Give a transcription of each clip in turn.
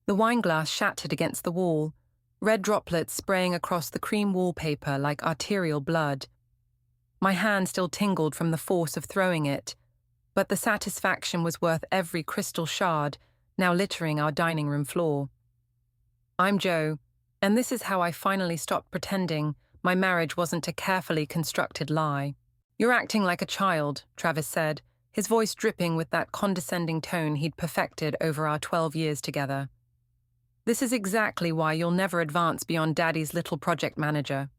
The wine glass shattered against the wall, red droplets spraying across the cream wallpaper like arterial blood. My hand still tingled from the force of throwing it, but the satisfaction was worth every crystal shard now littering our dining room floor. I'm Joe, and this is how I finally stopped pretending my marriage wasn't a carefully constructed lie. You're acting like a child, Travis said, his voice dripping with that condescending tone he'd perfected over our 12 years together. This is exactly why you'll never advance beyond Daddy's little project manager.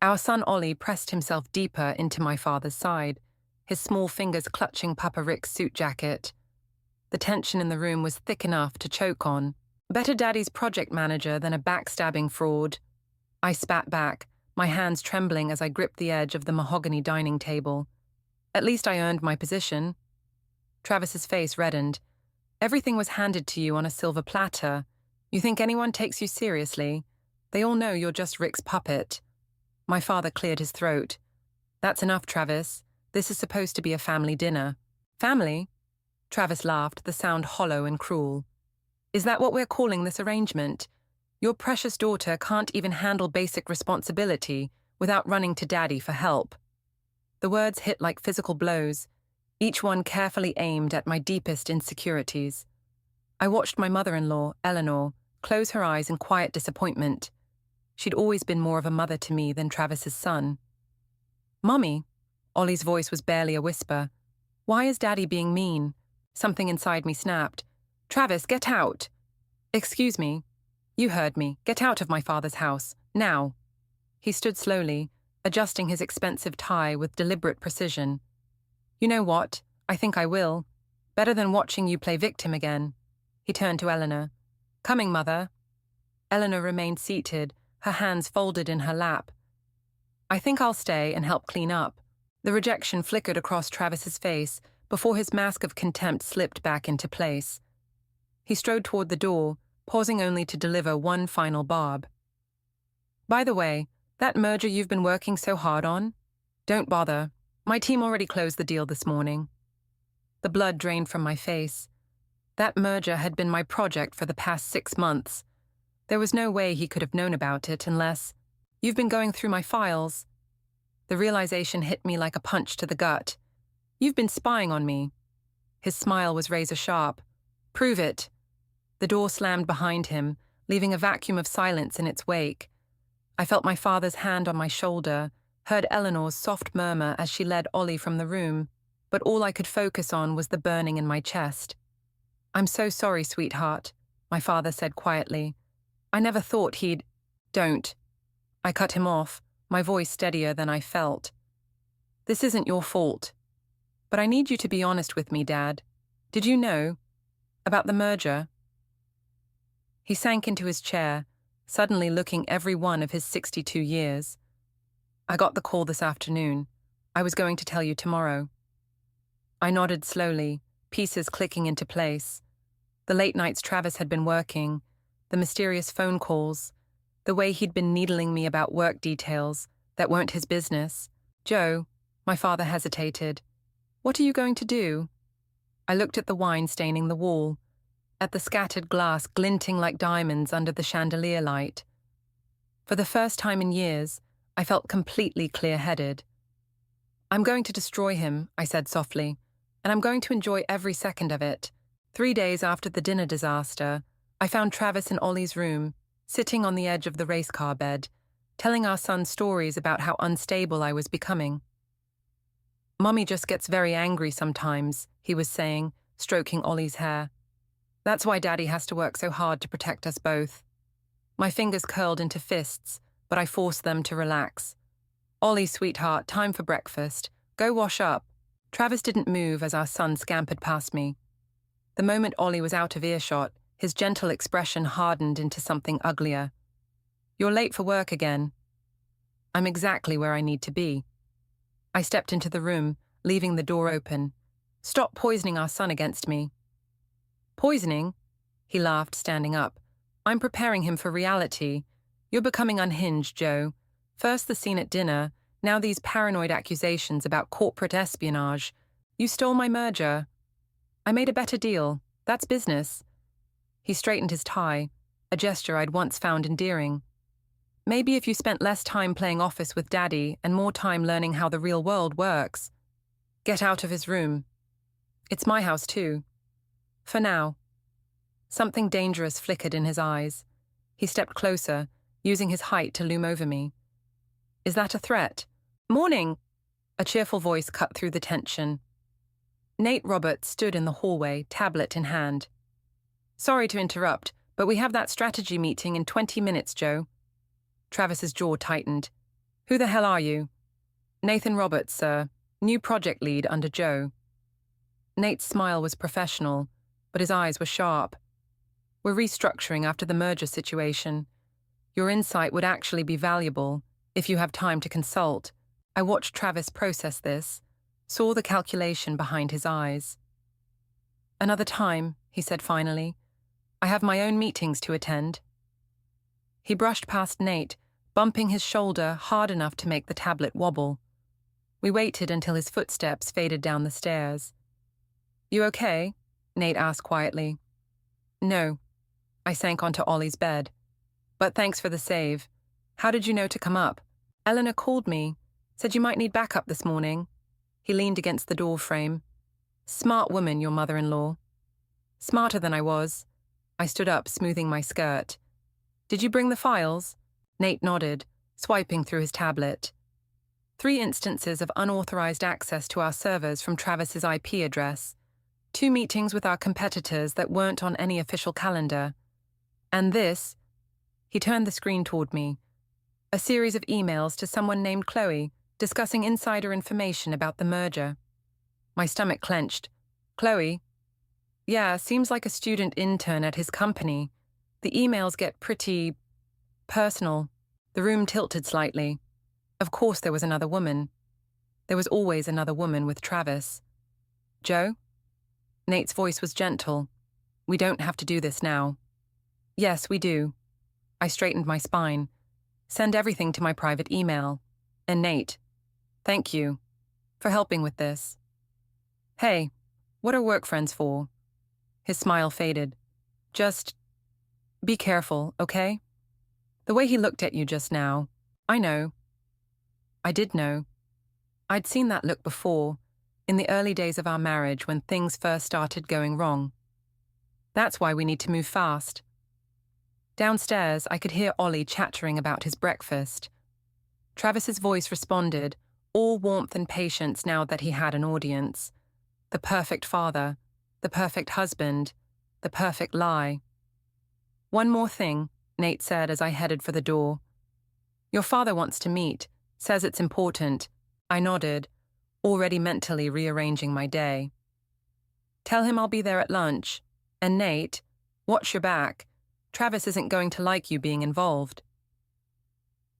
Our son Ollie pressed himself deeper into my father's side, his small fingers clutching Papa Rick's suit jacket. The tension in the room was thick enough to choke on. Better Daddy's project manager than a backstabbing fraud. I spat back, my hands trembling as I gripped the edge of the mahogany dining table. At least I earned my position. Travis's face reddened. Everything was handed to you on a silver platter. You think anyone takes you seriously? They all know you're just Rick's puppet. My father cleared his throat. That's enough, Travis. This is supposed to be a family dinner. Family? Travis laughed, the sound hollow and cruel. Is that what we're calling this arrangement? Your precious daughter can't even handle basic responsibility without running to Daddy for help. The words hit like physical blows, each one carefully aimed at my deepest insecurities. I watched my mother-in-law, Eleanor, close her eyes in quiet disappointment. She'd always been more of a mother to me than Travis's son. Mummy, Ollie's voice was barely a whisper. Why is Daddy being mean? Something inside me snapped. Travis, get out! Excuse me. You heard me. Get out of my father's house. Now. He stood slowly, adjusting his expensive tie with deliberate precision. You know what? I think I will. Better than watching you play victim again. He turned to Eleanor. Coming, Mother. Eleanor remained seated, her hands folded in her lap. I think I'll stay and help clean up. The rejection flickered across Travis's face before his mask of contempt slipped back into place. He strode toward the door, pausing only to deliver one final barb. By the way, that merger you've been working so hard on? Don't bother. My team already closed the deal this morning. The blood drained from my face. That merger had been my project for the past 6 months. There was no way he could have known about it unless... You've been going through my files. The realization hit me like a punch to the gut. You've been spying on me. His smile was razor-sharp. Prove it. The door slammed behind him, leaving a vacuum of silence in its wake. I felt my father's hand on my shoulder, heard Eleanor's soft murmur as she led Ollie from the room, but all I could focus on was the burning in my chest. I'm so sorry, sweetheart, my father said quietly. I never thought he'd... Don't. I cut him off, my voice steadier than I felt. This isn't your fault. But I need you to be honest with me, Dad. Did you know? About the merger? He sank into his chair, suddenly looking every one of his 62 years. I got the call this afternoon. I was going to tell you tomorrow. I nodded slowly, pieces clicking into place. The late nights Travis had been working, the mysterious phone calls, the way he'd been needling me about work details that weren't his business. Joe, my father hesitated. What are you going to do? I looked at the wine staining the wall, at the scattered glass glinting like diamonds under the chandelier light. For the first time in years, I felt completely clear-headed. I'm going to destroy him, I said softly, and I'm going to enjoy every second of it. 3 days after the dinner disaster, I found Travis in Ollie's room, sitting on the edge of the race car bed, telling our son stories about how unstable I was becoming. Mummy just gets very angry sometimes, he was saying, stroking Ollie's hair. That's why Daddy has to work so hard to protect us both. My fingers curled into fists, but I forced them to relax. Ollie, sweetheart, time for breakfast. Go wash up. Travis didn't move as our son scampered past me. The moment Ollie was out of earshot, his gentle expression hardened into something uglier. You're late for work again. I'm exactly where I need to be. I stepped into the room, leaving the door open. Stop poisoning our son against me. Poisoning? He laughed, standing up. I'm preparing him for reality. You're becoming unhinged, Joe. First the scene at dinner, now these paranoid accusations about corporate espionage. You stole my merger. I made a better deal. That's business. He straightened his tie, a gesture I'd once found endearing. Maybe if you spent less time playing office with Daddy and more time learning how the real world works. Get out of his room. It's my house too. For now. Something dangerous flickered in his eyes. He stepped closer, using his height to loom over me. Is that a threat? Morning! A cheerful voice cut through the tension. Nate Roberts stood in the hallway, tablet in hand. Sorry to interrupt, but we have that strategy meeting in 20 minutes, Joe. Travis's jaw tightened. Who the hell are you? Nathan Roberts, sir. New project lead under Joe. Nate's smile was professional, but his eyes were sharp. We're restructuring after the merger situation. Your insight would actually be valuable, if you have time to consult. I watched Travis process this, saw the calculation behind his eyes. Another time, he said finally. I have my own meetings to attend. He brushed past Nate, bumping his shoulder hard enough to make the tablet wobble. We waited until his footsteps faded down the stairs. You okay? Nate asked quietly. No. I sank onto Ollie's bed. But thanks for the save. How did you know to come up? Eleanor called me, said you might need backup this morning. He leaned against the door frame. Smart woman, your mother-in-law. Smarter than I was. I stood up, smoothing my skirt. Did you bring the files? Nate nodded, swiping through his tablet. 3 instances of unauthorized access to our servers from Travis's IP address. 2 meetings with our competitors that weren't on any official calendar. And this, he turned the screen toward me, a series of emails to someone named Chloe discussing insider information about the merger. My stomach clenched. Chloe? Yeah, seems like a student intern at his company. The emails get pretty personal. The room tilted slightly. Of course there was another woman. There was always another woman with Travis. Joe? Nate's voice was gentle. We don't have to do this now. Yes, we do. I straightened my spine. Send everything to my private email. And Nate, thank you for helping with this. Hey, what are work friends for? His smile faded. Just be careful, okay? The way he looked at you just now, I know. I did know. I'd seen that look before, in the early days of our marriage when things first started going wrong. That's why we need to move fast. Downstairs, I could hear Ollie chattering about his breakfast. Travis's voice responded, all warmth and patience now that he had an audience. The perfect father, the perfect husband, the perfect lie. One more thing, Nate said as I headed for the door. Your father wants to meet, says it's important. I nodded, already mentally rearranging my day. Tell him I'll be there at lunch. And Nate, watch your back. Travis isn't going to like you being involved.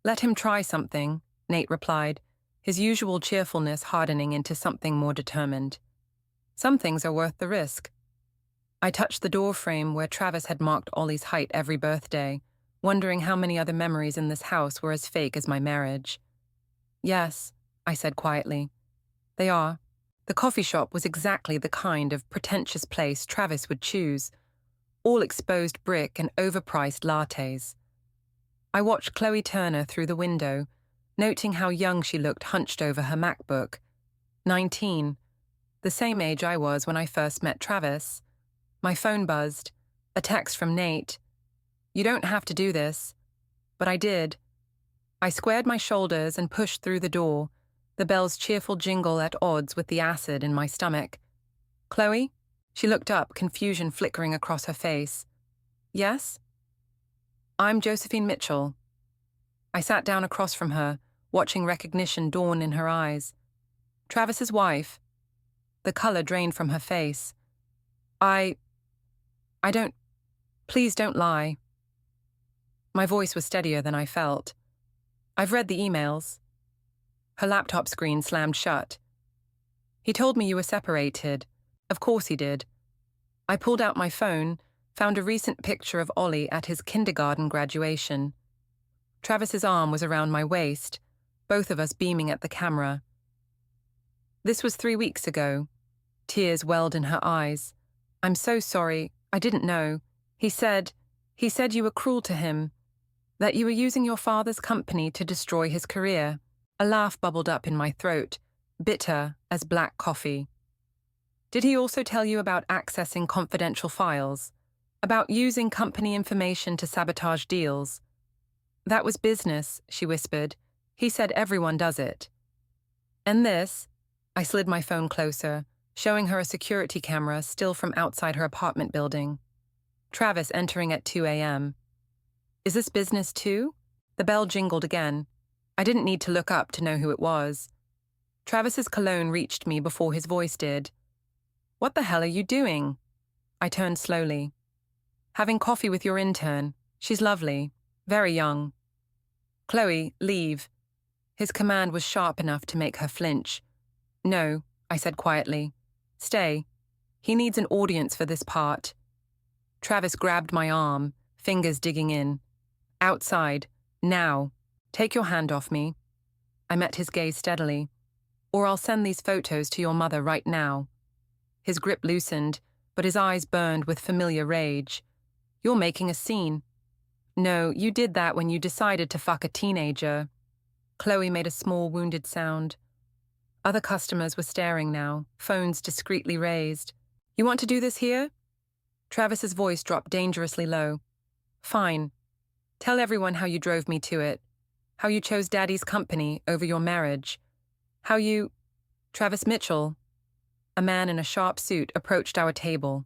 Let him try something, Nate replied, his usual cheerfulness hardening into something more determined. Some things are worth the risk. I touched the door frame where Travis had marked Ollie's height every birthday, wondering how many other memories in this house were as fake as my marriage. Yes, I said quietly. They are. The coffee shop was exactly the kind of pretentious place Travis would choose. All exposed brick and overpriced lattes. I watched Chloe Turner through the window, noting how young she looked hunched over her MacBook. 19. The same age I was when I first met Travis. My phone buzzed. A text from Nate. You don't have to do this. But I did. I squared my shoulders and pushed through the door, the bell's cheerful jingle at odds with the acid in my stomach. Chloe? She looked up, confusion flickering across her face. Yes? I'm Josephine Mitchell. I sat down across from her, watching recognition dawn in her eyes. Travis's wife. The color drained from her face. I don't... Please don't lie. My voice was steadier than I felt. I've read the emails. Her laptop screen slammed shut. He told me you were separated. Of course he did. I pulled out my phone, found a recent picture of Ollie at his kindergarten graduation. Travis's arm was around my waist, both of us beaming at the camera. This was 3 weeks ago. Tears welled in her eyes. I'm so sorry. I didn't know. He said you were cruel to him, that you were using your father's company to destroy his career. A laugh bubbled up in my throat, bitter as black coffee. Did he also tell you about accessing confidential files? About using company information to sabotage deals? That was business, she whispered. He said everyone does it. And this? I slid my phone closer, showing her a security camera still from outside her apartment building. Travis entering at 2 a.m. Is this business too? The bell jingled again. I didn't need to look up to know who it was. Travis's cologne reached me before his voice did. What the hell are you doing? I turned slowly. Having coffee with your intern. She's lovely. Very young. Chloe, leave. His command was sharp enough to make her flinch. No, I said quietly. Stay. He needs an audience for this part. Travis grabbed my arm, fingers digging in. Outside. Now. Take your hand off me. I met his gaze steadily. Or I'll send these photos to your mother right now. His grip loosened, but his eyes burned with familiar rage. You're making a scene. No, you did that when you decided to fuck a teenager. Chloe made a small wounded sound. Other customers were staring now, phones discreetly raised. You want to do this here? Travis's voice dropped dangerously low. Fine. Tell everyone how you drove me to it. How you chose Daddy's company over your marriage. How you... Travis Mitchell. A man in a sharp suit approached our table.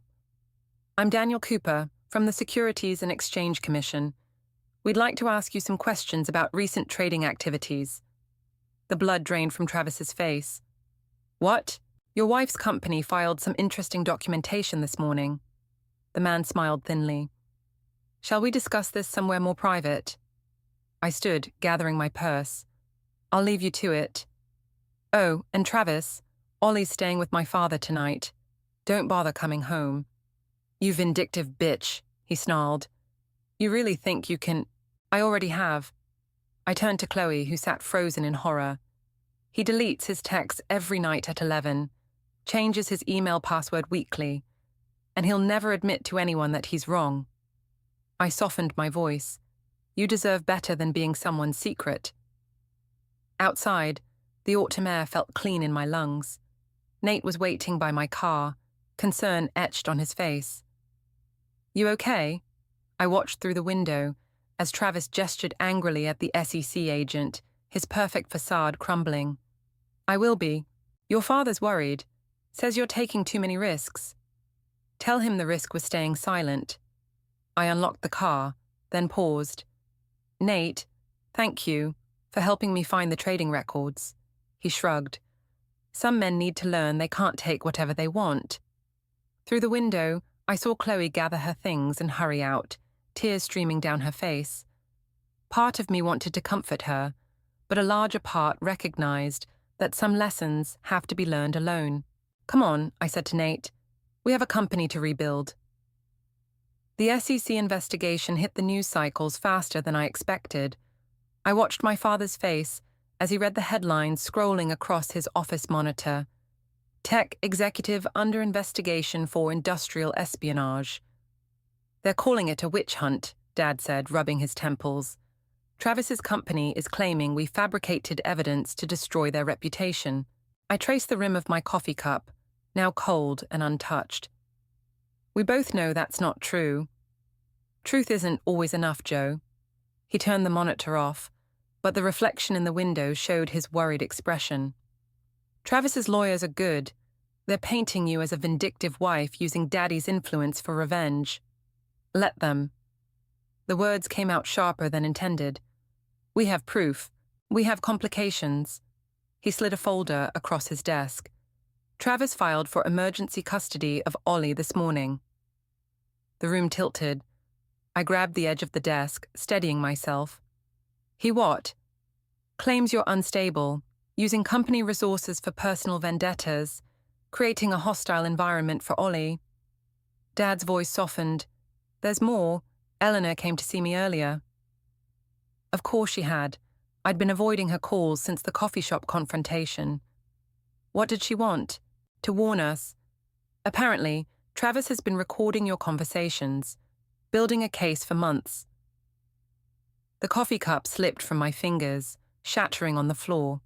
I'm Daniel Cooper, from the Securities and Exchange Commission. We'd like to ask you some questions about recent trading activities. The blood drained from Travis's face. What? Your wife's company filed some interesting documentation this morning. The man smiled thinly. Shall we discuss this somewhere more private? I stood, gathering my purse. I'll leave you to it. Oh, and Travis, Ollie's staying with my father tonight. Don't bother coming home. You vindictive bitch, he snarled. You really think you can... I already have. I turned to Chloe, who sat frozen in horror. He deletes his texts every night at 11, changes his email password weekly, and he'll never admit to anyone that he's wrong. I softened my voice. You deserve better than being someone's secret. Outside, the autumn air felt clean in my lungs. Nate was waiting by my car, concern etched on his face. You okay? I watched through the window as Travis gestured angrily at the SEC agent, his perfect facade crumbling. I will be. Your father's worried. Says you're taking too many risks. Tell him the risk was staying silent. I unlocked the car, then paused. Nate, thank you for helping me find the trading records. He shrugged. Some men need to learn they can't take whatever they want. Through the window, I saw Chloe gather her things and hurry out, tears streaming down her face. Part of me wanted to comfort her, but a larger part recognized that some lessons have to be learned alone. Come on, I said to Nate. We have a company to rebuild. The SEC investigation hit the news cycles faster than I expected. I watched my father's face as he read the headlines scrolling across his office monitor. Tech executive under investigation for industrial espionage. They're calling it a witch hunt, Dad said, rubbing his temples. Travis's company is claiming we fabricated evidence to destroy their reputation. I traced the rim of my coffee cup, now cold and untouched. We both know that's not true. Truth isn't always enough, Joe. He turned the monitor off, but the reflection in the window showed his worried expression. Travis's lawyers are good. They're painting you as a vindictive wife using Daddy's influence for revenge. Let them. The words came out sharper than intended. We have proof. We have complications. He slid a folder across his desk. Travis filed for emergency custody of Ollie this morning. The room tilted. I grabbed the edge of the desk, steadying myself. He what? Claims you're unstable, using company resources for personal vendettas, creating a hostile environment for Ollie. Dad's voice softened. There's more. Eleanor came to see me earlier. Of course she had. I'd been avoiding her calls since the coffee shop confrontation. What did she want? To warn us. Apparently, Travis has been recording your conversations. building a case for months. The coffee cup slipped from my fingers, shattering on the floor.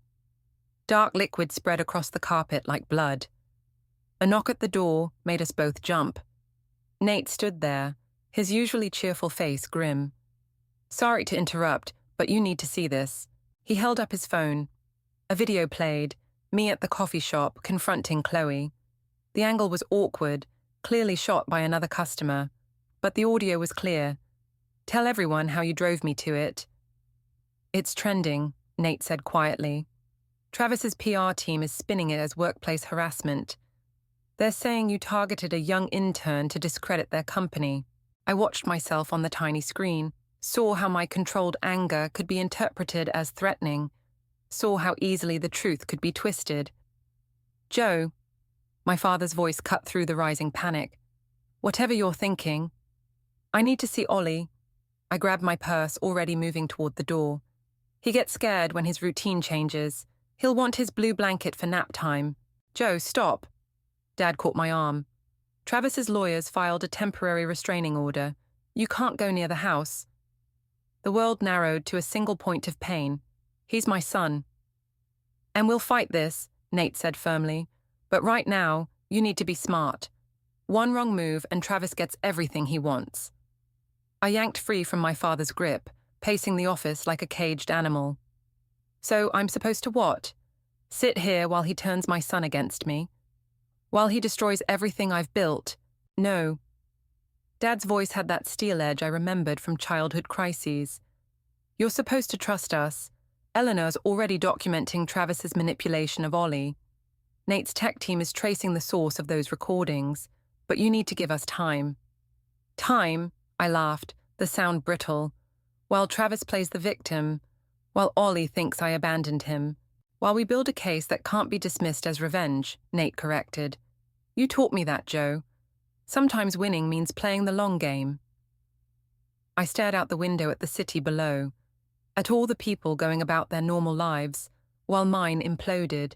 Dark liquid spread across the carpet like blood. A knock at the door made us both jump. Nate stood there, his usually cheerful face grim. "Sorry to interrupt, but you need to see this." He held up his phone. A video played, me at the coffee shop confronting Chloe. The angle was awkward, clearly shot by another customer, but the audio was clear. "Tell everyone how you drove me to it." "It's trending," Nate said quietly. "Travis's PR team is spinning it as workplace harassment. They're saying you targeted a young intern to discredit their company." I watched myself on the tiny screen, saw how my controlled anger could be interpreted as threatening, saw how easily the truth could be twisted. "Joe," my father's voice cut through the rising panic, "whatever you're thinking, I need to see Ollie." I grabbed my purse, already moving toward the door. "He gets scared when his routine changes. He'll want his blue blanket for nap time." "Joe, stop." Dad caught my arm. "Travis's lawyers filed a temporary restraining order. You can't go near the house." The world narrowed to a single point of pain. "He's my son." "And we'll fight this," Nate said firmly. "But right now, you need to be smart. One wrong move and Travis gets everything he wants." I yanked free from my father's grip, pacing the office like a caged animal. "So I'm supposed to what? Sit here while he turns my son against me? While he destroys everything I've built? No." Dad's voice had that steel edge I remembered from childhood crises. "You're supposed to trust us. Eleanor's already documenting Travis's manipulation of Ollie. Nate's tech team is tracing the source of those recordings, but you need to give us time." "Time?" I laughed, the sound brittle. "While Travis plays the victim, while Ollie thinks I abandoned him, while we build a case that can't be dismissed as revenge," Nate corrected. "You taught me that, Joe. Sometimes winning means playing the long game." I stared out the window at the city below, at all the people going about their normal lives, while mine imploded.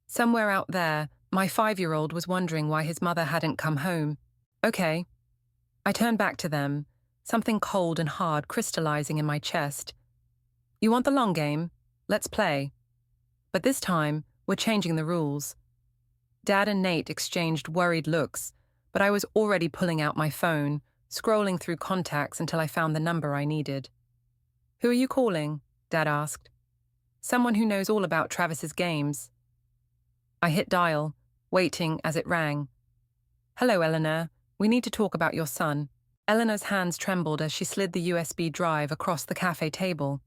Somewhere out there, my 5-year-old was wondering why his mother hadn't come home. "Okay." I turned back to them, something cold and hard crystallizing in my chest. "You want the long game? Let's play. But this time, we're changing the rules." Dad and Nate exchanged worried looks, but I was already pulling out my phone, scrolling through contacts until I found the number I needed. "Who are you calling?" Dad asked. "Someone who knows all about Travis's games." I hit dial, waiting as it rang. "Hello, Eleanor. We need to talk about your son." Eleanor's hands trembled as she slid the USB drive across the cafe table.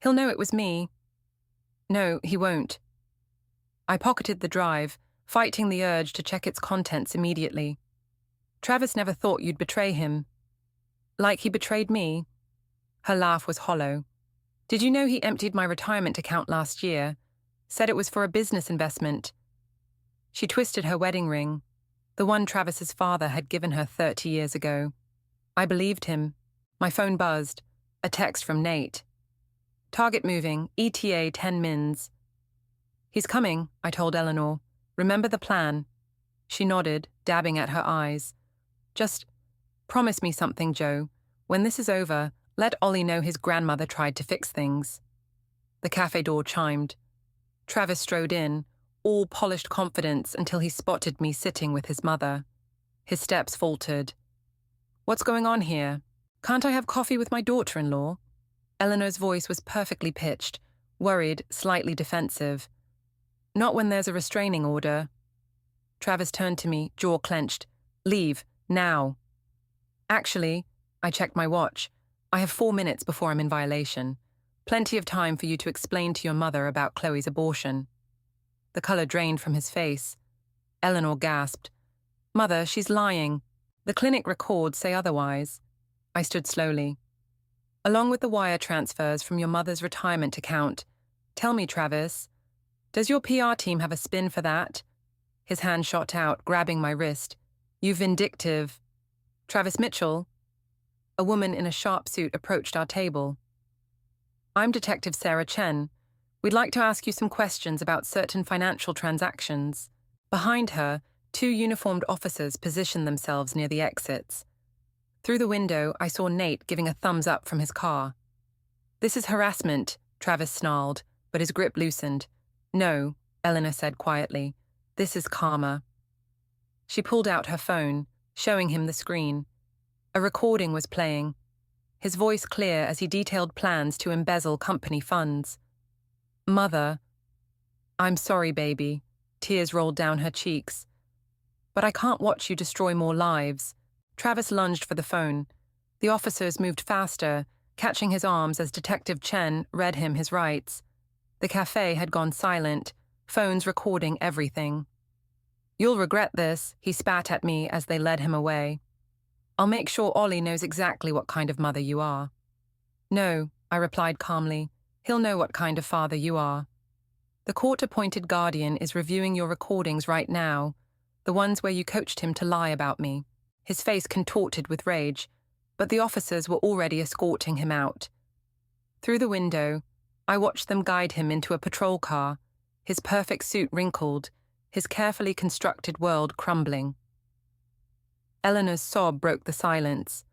"He'll know it was me." "No, he won't." I pocketed the drive, fighting the urge to check its contents immediately. "Travis never thought you'd betray him." "Like he betrayed me?" Her laugh was hollow. "Did you know he emptied my retirement account last year? Said it was for a business investment." She twisted her wedding ring, the one Travis's father had given her 30 years ago. I believed him. My phone buzzed. A text from Nate. "Target moving, ETA 10 mins." "He's coming," I told Eleanor. "Remember the plan." She nodded, dabbing at her eyes. "Just promise me something, Joe. When this is over, let Ollie know his grandmother tried to fix things." The cafe door chimed. Travis strode in, all polished confidence until he spotted me sitting with his mother. His steps faltered. "What's going on here? Can't I have coffee with my daughter-in-law?" Eleanor's voice was perfectly pitched, worried, slightly defensive. "Not when there's a restraining order." Travis turned to me, jaw clenched. "Leave, now." "Actually," I checked my watch, "I have 4 minutes before I'm in violation. Plenty of time for you to explain to your mother about Chloe's abortion." The color drained from his face. Eleanor gasped. "Mother, she's lying. The clinic records say otherwise." I stood slowly. "Along with the wire transfers from your mother's retirement account. Tell me, Travis, does your PR team have a spin for that?" His hand shot out, grabbing my wrist. "You vindictive." "Travis Mitchell?" A woman in a sharp suit approached our table. "I'm Detective Sarah Chen. We'd like to ask you some questions about certain financial transactions." Behind her, 2 uniformed officers positioned themselves near the exits. Through the window, I saw Nate giving a thumbs up from his car. "This is harassment," Travis snarled, but his grip loosened. "No," Eleanor said quietly. "This is karma." She pulled out her phone, showing him the screen. A recording was playing, his voice clear as he detailed plans to embezzle company funds. "Mother, I'm sorry, baby." Tears rolled down her cheeks. "But I can't watch you destroy more lives." Travis lunged for the phone. The officers moved faster, catching his arms as Detective Chen read him his rights. The cafe had gone silent, phones recording everything. "You'll regret this," he spat at me as they led him away. "I'll make sure Ollie knows exactly what kind of mother you are." "No," I replied calmly. "He'll know what kind of father you are. The court-appointed guardian is reviewing your recordings right now, the ones where you coached him to lie about me." His face contorted with rage, but the officers were already escorting him out. Through the window, I watched them guide him into a patrol car, his perfect suit wrinkled, his carefully constructed world crumbling. Eleanor's sob broke the silence.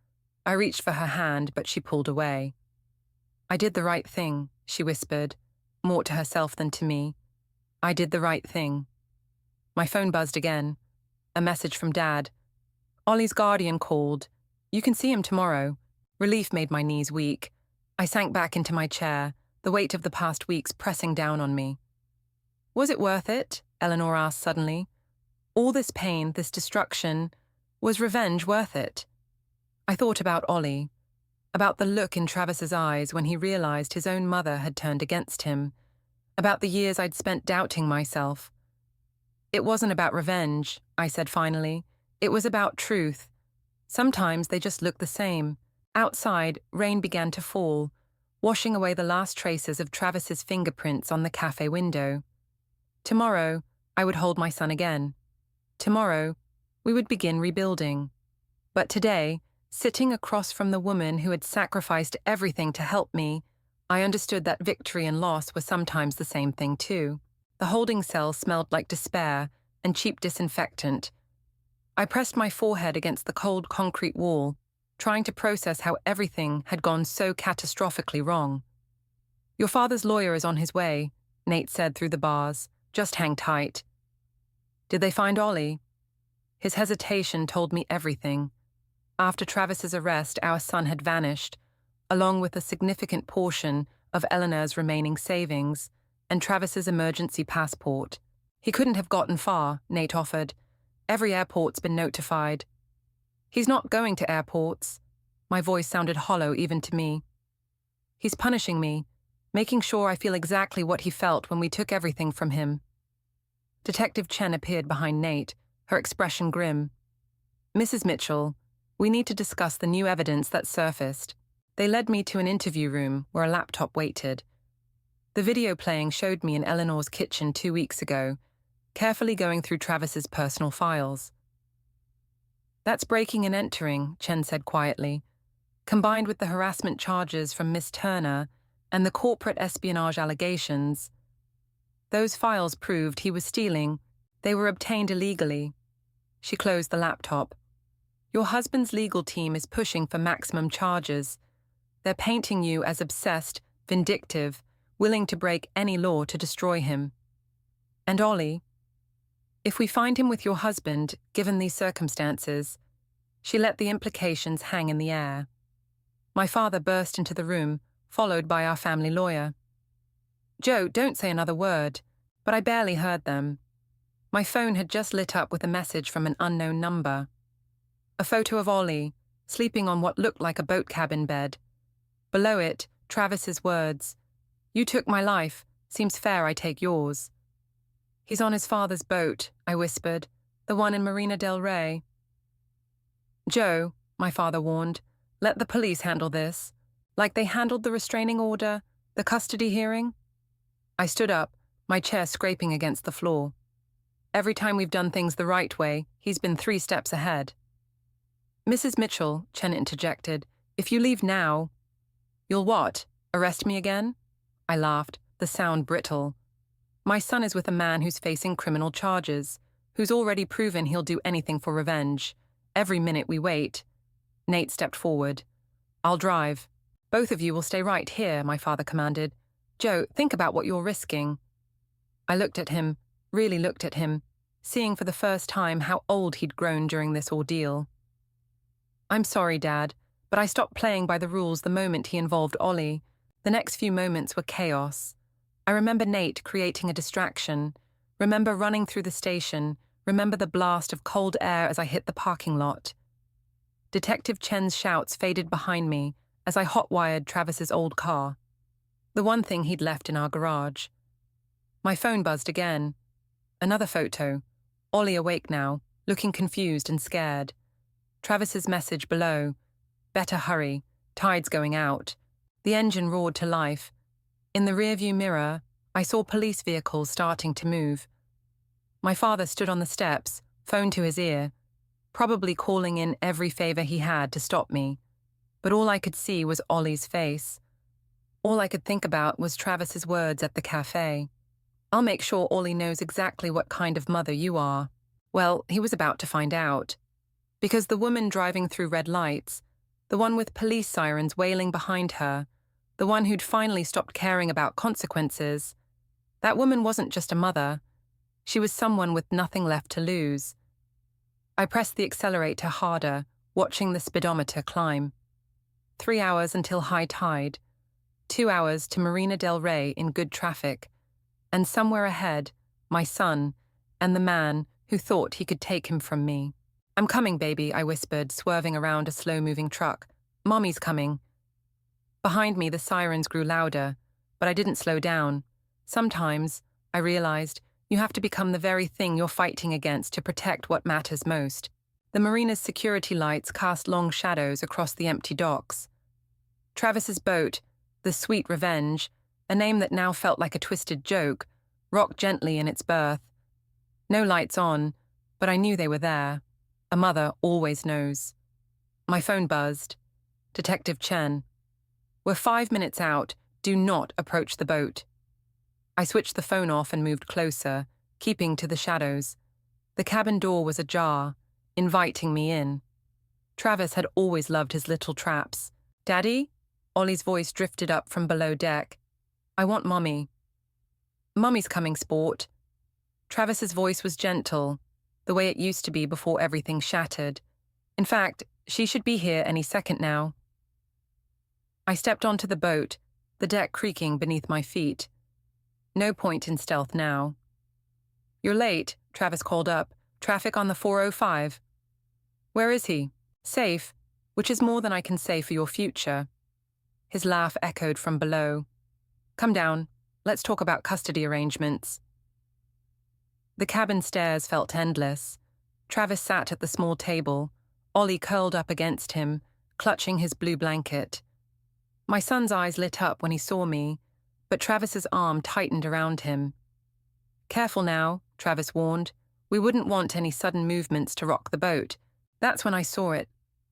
I reached for her hand, but she pulled away. "I did the right thing," she whispered, more to herself than to me. "I did the right thing." My phone buzzed again. A message from Dad. "Ollie's guardian called. You can see him tomorrow." Relief made my knees weak. I sank back into my chair, the weight of the past weeks pressing down on me. "Was it worth it?" Eleanor asked suddenly. "All this pain, this destruction, was revenge worth it?" I thought about Ollie, about the look in Travis's eyes when he realized his own mother had turned against him, about the years I'd spent doubting myself. "It wasn't about revenge," I said finally. "It was about truth. Sometimes they just look the same." Outside, rain began to fall, washing away the last traces of Travis's fingerprints on the cafe window. Tomorrow, I would hold my son again. Tomorrow, we would begin rebuilding. But today, sitting across from the woman who had sacrificed everything to help me, I understood that victory and loss were sometimes the same thing too. The holding cell smelled like despair and cheap disinfectant. I pressed my forehead against the cold concrete wall, trying to process how everything had gone so catastrophically wrong. "Your father's lawyer is on his way," Nate said through the bars. "Just hang tight." "Did they find Ollie?" His hesitation told me everything. After Travis's arrest, our son had vanished, along with a significant portion of Eleanor's remaining savings and Travis's emergency passport. "He couldn't have gotten far," Nate offered. "Every airport's been notified." "He's not going to airports." My voice sounded hollow even to me. "He's punishing me, making sure I feel exactly what he felt when we took everything from him." Detective Chen appeared behind Nate, her expression grim. "Mrs. Mitchell, we need to discuss the new evidence that surfaced." They led me to an interview room where a laptop waited. The video playing showed me in Eleanor's kitchen 2 weeks ago, carefully going through Travis's personal files. "That's breaking and entering," Chen said quietly. "Combined with the harassment charges from Miss Turner and the corporate espionage allegations, those files proved he was stealing. They were obtained illegally." She closed the laptop. "Your husband's legal team is pushing for maximum charges. They're painting you as obsessed, vindictive, willing to break any law to destroy him. And Ollie, if we find him with your husband, given these circumstances," she let the implications hang in the air. My father burst into the room, followed by our family lawyer. "Joe, don't say another word," but I barely heard them. My phone had just lit up with a message from an unknown number. A photo of Ollie, sleeping on what looked like a boat cabin bed. Below it, Travis's words, "You took my life, seems fair I take yours." "He's on his father's boat," I whispered, "the one in Marina del Rey." "Joe," my father warned, "let the police handle this, like they handled the restraining order, the custody hearing." I stood up, my chair scraping against the floor. "Every time we've done things the right way, he's been 3 steps ahead." "Mrs. Mitchell," Chen interjected, "if you leave now—" "You'll what? Arrest me again?" I laughed, the sound brittle. "My son is with a man who's facing criminal charges, who's already proven he'll do anything for revenge. Every minute we wait." Nate stepped forward. I'll drive. Both of you will stay right here, my father commanded. Joe, think about what you're risking. I looked at him, really looked at him, seeing for the first time how old he'd grown during this ordeal. I'm sorry, Dad, but I stopped playing by the rules the moment he involved Ollie. The next few moments were chaos. I remember Nate creating a distraction, remember running through the station, remember the blast of cold air as I hit the parking lot. Detective Chen's shouts faded behind me as I hot-wired Travis's old car, the one thing he'd left in our garage. My phone buzzed again. Another photo. Ollie awake now, looking confused and scared. Travis's message below. Better hurry. Tide's going out. The engine roared to life. In the rearview mirror, I saw police vehicles starting to move. My father stood on the steps, phone to his ear, probably calling in every favor he had to stop me. But all I could see was Ollie's face. All I could think about was Travis's words at the cafe. I'll make sure Ollie knows exactly what kind of mother you are. Well, he was about to find out. Because the woman driving through red lights, the one with police sirens wailing behind her, the one who'd finally stopped caring about consequences, that woman wasn't just a mother. She was someone with nothing left to lose. I pressed the accelerator harder, watching the speedometer climb. 3 hours until high tide. 2 hours to Marina del Rey in good traffic. And somewhere ahead, my son, and the man who thought he could take him from me. I'm coming, baby, I whispered, swerving around a slow-moving truck. Mommy's coming. Behind me, the sirens grew louder, but I didn't slow down. Sometimes, I realized, you have to become the very thing you're fighting against to protect what matters most. The marina's security lights cast long shadows across the empty docks. Travis's boat, the Sweet Revenge, a name that now felt like a twisted joke, rocked gently in its berth. No lights on, but I knew they were there. A mother always knows. My phone buzzed. Detective Chen. We're 5 minutes out. Do not approach the boat. I switched the phone off and moved closer, keeping to the shadows. The cabin door was ajar, inviting me in. Travis had always loved his little traps. Daddy? Ollie's voice drifted up from below deck. I want Mommy. Mommy's coming, sport. Travis's voice was gentle, the way it used to be before everything shattered. In fact, she should be here any second now. I stepped onto the boat, the deck creaking beneath my feet. No point in stealth now. You're late, Travis called up. Traffic on the 405. Where is he? Safe, which is more than I can say for your future. His laugh echoed from below. Come down. Let's talk about custody arrangements. The cabin stairs felt endless. Travis sat at the small table, Ollie curled up against him, clutching his blue blanket. My son's eyes lit up when he saw me, but Travis's arm tightened around him. Careful now, Travis warned. We wouldn't want any sudden movements to rock the boat. That's when I saw it,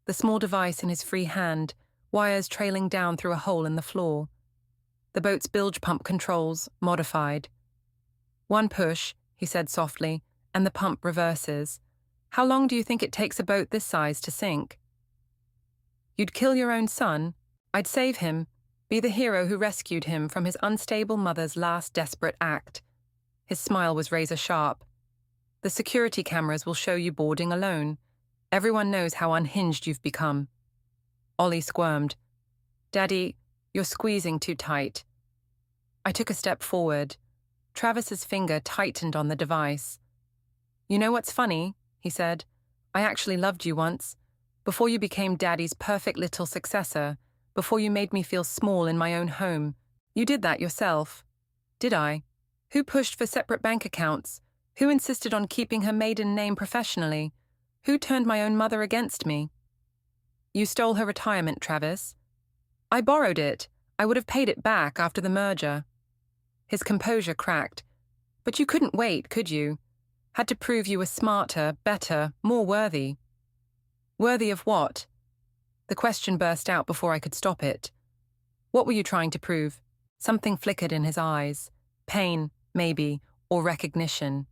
the small device in his free hand, wires trailing down through a hole in the floor. The boat's bilge pump controls, modified. One push, he said softly, and the pump reverses. How long do you think it takes a boat this size to sink? You'd kill your own son? I'd save him, be the hero who rescued him from his unstable mother's last desperate act. His smile was razor-sharp. The security cameras will show you boarding alone. Everyone knows how unhinged you've become. Ollie squirmed. Daddy, you're squeezing too tight. I took a step forward. Travis's finger tightened on the device. You know what's funny? He said. I actually loved you once. Before you became Daddy's perfect little successor, before you made me feel small in my own home. You did that yourself. Did I? Who pushed for separate bank accounts? Who insisted on keeping her maiden name professionally? Who turned my own mother against me? You stole her retirement, Travis. I borrowed it. I would have paid it back after the merger. His composure cracked. But you couldn't wait, could you? Had to prove you were smarter, better, more worthy. Worthy of what? The question burst out before I could stop it. What were you trying to prove? Something flickered in his eyes. Pain, maybe, or recognition.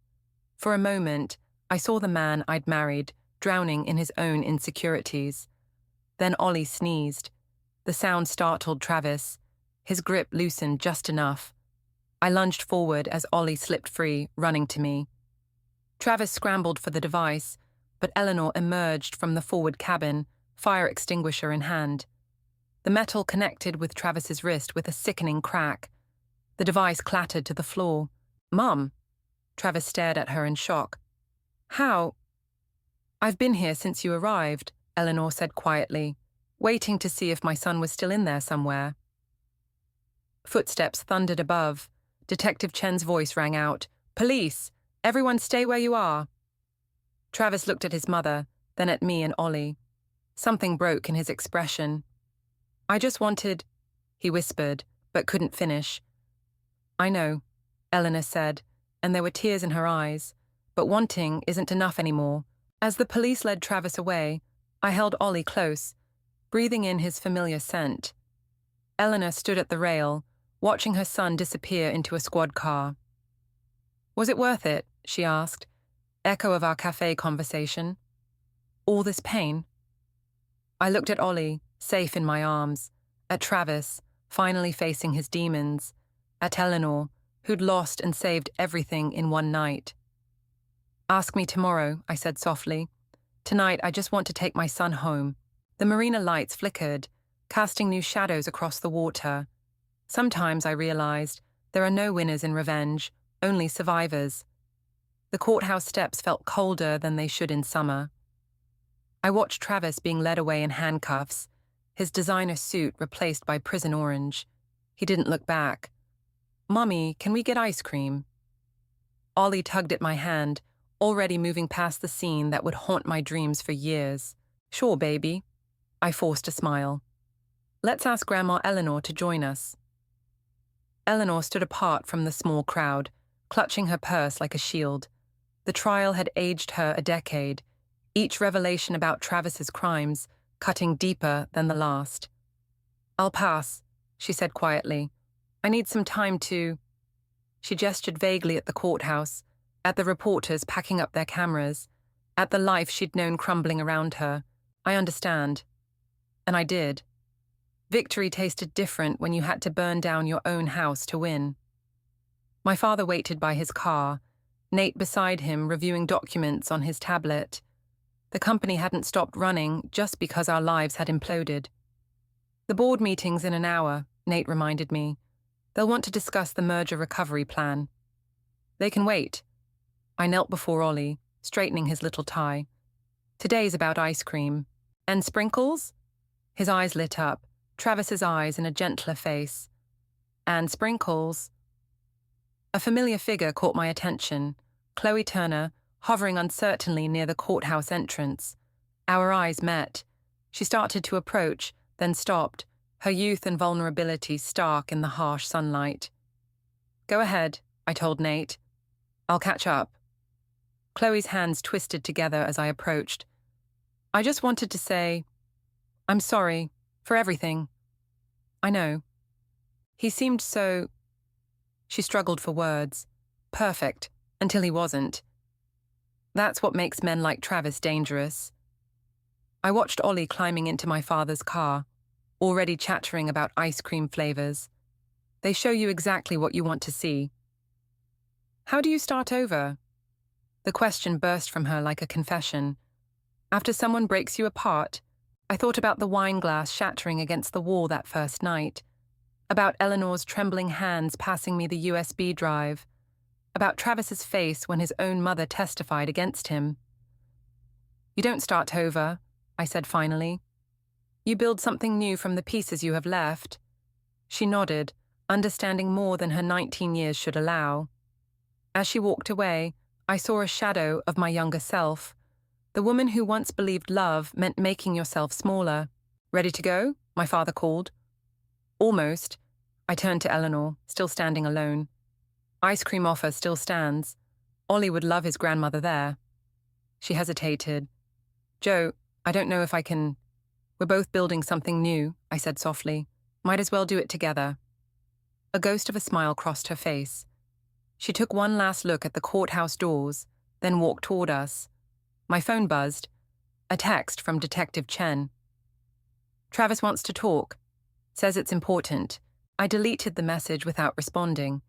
For a moment, I saw the man I'd married, drowning in his own insecurities. Then Ollie sneezed. The sound startled Travis. His grip loosened just enough. I lunged forward as Ollie slipped free, running to me. Travis scrambled for the device, but Eleanor emerged from the forward cabin, fire extinguisher in hand. The metal connected with Travis's wrist with a sickening crack. The device clattered to the floor. "Mum!" Travis stared at her in shock. "How?" "I've been here since you arrived," Eleanor said quietly, waiting to see if my son was still in there somewhere. Footsteps thundered above. Detective Chen's voice rang out. "Police! Everyone stay where you are!" Travis looked at his mother, then at me and Ollie. Something broke in his expression. "I just wanted," he whispered, but couldn't finish. "I know," Eleanor said, and there were tears in her eyes, "but wanting isn't enough anymore." As the police led Travis away, I held Ollie close, breathing in his familiar scent. Eleanor stood at the rail, watching her son disappear into a squad car. "Was it worth it?" she asked, echo of our cafe conversation. "All this pain?" I looked at Ollie, safe in my arms, at Travis, finally facing his demons, at Eleanor, who'd lost and saved everything in one night. "Ask me tomorrow," I said softly. "Tonight I just want to take my son home." The marina lights flickered, casting new shadows across the water. Sometimes I realized there are no winners in revenge, only survivors. The courthouse steps felt colder than they should in summer. I watched Travis being led away in handcuffs, his designer suit replaced by prison orange. He didn't look back. "Mommy, can we get ice cream?" Ollie tugged at my hand, already moving past the scene that would haunt my dreams for years. "Sure, baby." I forced a smile. "Let's ask Grandma Eleanor to join us." Eleanor stood apart from the small crowd, clutching her purse like a shield. The trial had aged her a decade, each revelation about Travis's crimes cutting deeper than the last. "I'll pass," she said quietly. "I need some time to—" She gestured vaguely at the courthouse, at the reporters packing up their cameras, at the life she'd known crumbling around her. "I understand." And I did. Victory tasted different when you had to burn down your own house to win. My father waited by his car, Nate beside him reviewing documents on his tablet. The company hadn't stopped running just because our lives had imploded. "The board meeting's in an hour," Nate reminded me. "They'll want to discuss the merger recovery plan." "They can wait." I knelt before Ollie, straightening his little tie. "Today's about ice cream." "And sprinkles?" His eyes lit up, Travis's eyes in a gentler face. "And sprinkles." A familiar figure caught my attention, Chloe Turner, hovering uncertainly near the courthouse entrance. Our eyes met. She started to approach, then stopped, her youth and vulnerability stark in the harsh sunlight. "Go ahead," I told Nate. "I'll catch up." Chloe's hands twisted together as I approached. "I just wanted to say, I'm sorry for everything." "I know." He seemed so... She struggled for words. Perfect, until he wasn't. That's what makes men like Travis dangerous. I watched Ollie climbing into my father's car, already chattering about ice cream flavors. They show you exactly what you want to see. "How do you start over?" The question burst from her like a confession. After someone breaks you apart, I thought about the wine glass shattering against the wall that first night, about Eleanor's trembling hands passing me the USB drive, about Travis's face when his own mother testified against him. "You don't start over," I said finally. "You build something new from the pieces you have left." She nodded, understanding more than her 19 years should allow. As she walked away, I saw a shadow of my younger self, the woman who once believed love meant making yourself smaller. "Ready to go?" my father called. "Almost." I turned to Eleanor, still standing alone. "Ice cream offer still stands. Ollie would love his grandmother there." She hesitated. "Joe, I don't know if I can—" "We're both building something new," I said softly. "Might as well do it together." A ghost of a smile crossed her face. She took one last look at the courthouse doors, then walked toward us. My phone buzzed. A text from Detective Chen. Travis wants to talk. Says it's important. I deleted the message without responding.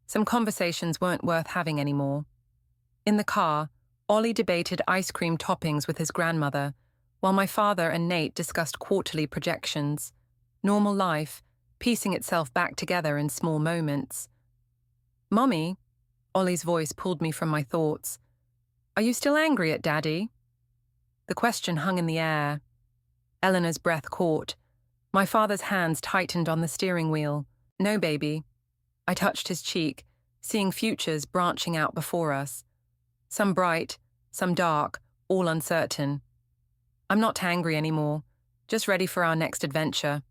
Some conversations weren't worth having anymore. In the car, Ollie debated ice cream toppings with his grandmother, while my father and Nate discussed quarterly projections. Normal life, piecing itself back together in small moments. "Mommy," Ollie's voice pulled me from my thoughts. "Are you still angry at Daddy?" The question hung in the air. Eleanor's breath caught. My father's hands tightened on the steering wheel. "No, baby." I touched his cheek, seeing futures branching out before us. Some bright, some dark, all uncertain. "I'm not angry anymore, just ready for our next adventure."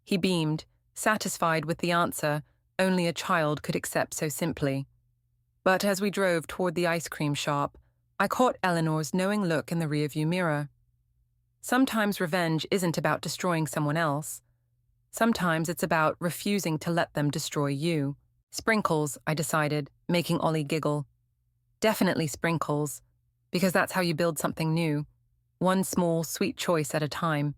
He beamed, satisfied with the answer only a child could accept so simply. But as we drove toward the ice cream shop, I caught Eleanor's knowing look in the rearview mirror. Sometimes revenge isn't about destroying someone else. Sometimes it's about refusing to let them destroy you. Sprinkles, I decided, making Ollie giggle. Definitely sprinkles, because that's how you build something new. One small, sweet choice at a time.